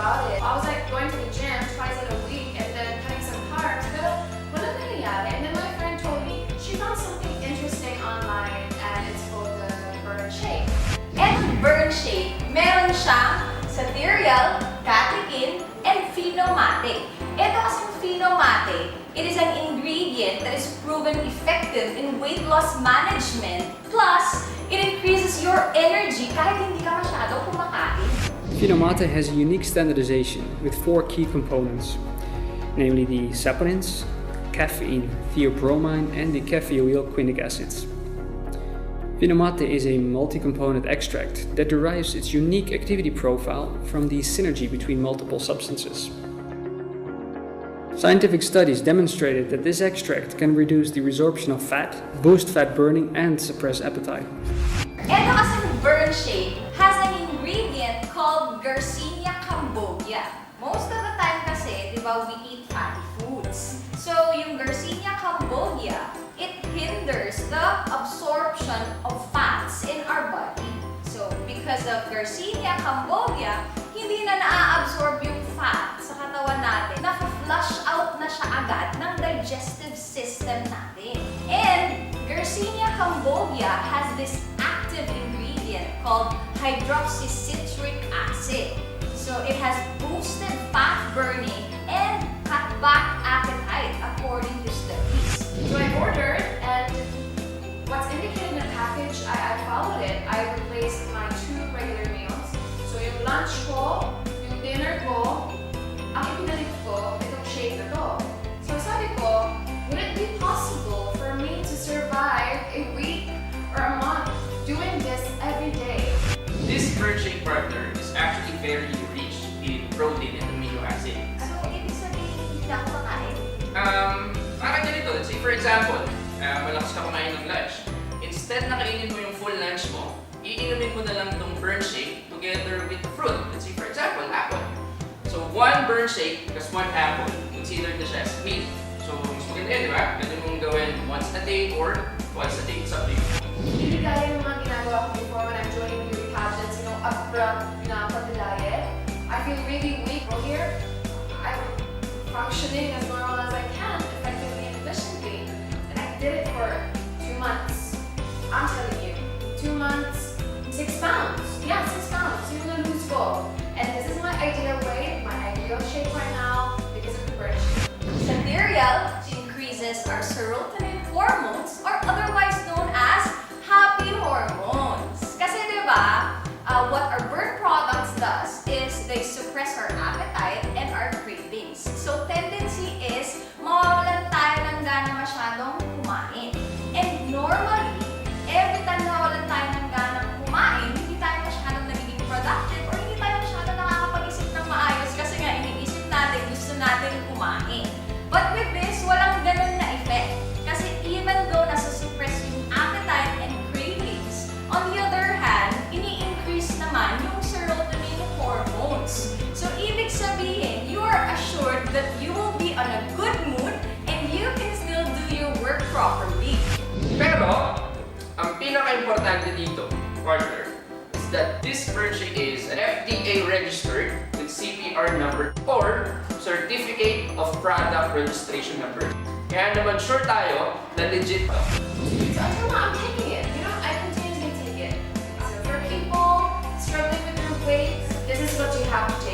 about it. I was like going to the gym twice in a week and then cutting some carbs. Pero wala nangyayari. And then my friend told me she found something interesting online and it's called the Burn Shake. And Burn Shake, meron siyang Satherial, Catechin, and Phenomate. Ito kasing Phenomate, it is an ingredient that is proven effective in weight loss management. Plus, it increases your energy kahit hindi ka masyadong kumakain. Phenomate has a unique standardization with 4 key components, namely the saponins, caffeine, theobromine, and the caffeoyl quinic acids. Phenomate is a multi-component extract that derives its unique activity profile from the synergy between multiple substances. Scientific studies demonstrated that this extract can reduce the resorption of fat, boost fat burning, and suppress appetite. Ito kasing Burn Shake has an ingredient called Garcinia cambogia. Most of the time kasi, di ba, we eat fatty foods. So, yung Garcinia cambogia, it hinders the absorption of fats in our body. So, because of Garcinia cambogia, hindi na naa-absorb yung fat sa katawan natin. Na-flush out na siya agad ng digestive system natin. And Garcinia cambogia has this active ingredient called hydroxycitric acid. So, it has boosted fat burning and cut back appetite according to studies. So I ordered, and what's indicated in the package, I followed it. I replaced my 2 regular meals. So yung lunch ko, yung dinner ko, ang ipinalit ko, itong shake na to. So sabi ko, would it be possible for me to survive a week or a month doing this every day? This Burn Shake partner is actually very rich in protein and amino acid. So, ibig sabihin, hindi na ako makain? Parang ganito, let's say for example, malakas ka kumain ng lunch. Instead na kainin mo yung full lunch mo, iinumin mo na lang itong Burn Shake together with fruit. Let's say for example, apple. So 1 Burn Shake plus 1 apple, considered na siya as meal. So mas maganda yun, di ba? Pwede mong gawin once a day or twice a day. It's up to you. Hindi kaya yung mga ginagawa ko before when I'm joining beauty pageants, you know, abrupt na pag-diet. I feel really weak. Well, here, I'm functioning as normal as I can, effectively and efficiently. And I did it for 2 months. I'm telling you, 2 months, 6 pounds. Yeah, 6 pounds. You're gonna lose ko. And this is my ideal weight, my ideal shape right now because of the Burn Shake. Satherial increases our serotonin hormones, or otherwise known as happy hormones. Kasi diba, what our burn products does is they suppress our appetite and our cravings. So tendency is mawawalan tayo ng gana masyadong kumain. And normally, every time nawalan tayo ng gana kumain, hindi tayo masyadong nagiging productive or hindi tayo masyadong nakakapag-isip ng maayos kasi nga iniisip natin, gusto natin kumain. But with this, walang ganun na effect. Kasi even though nasa-suppress yung appetite and cravings, on the other hand, ini-increase naman yung serotonin hormones. So, ibig sabihin, you are assured that you will be on a good mood and you can still do your work properly. Pero, ang pinaka-importante dito, partner, is that this Burn Shake is an FDA registered with CPR number or Certificate of Product Registration number. Kaya naman sure tayo na legit to. So until now, I'm taking it. You know, I continuously take it. So for people struggling with their weight, this is what you have to take.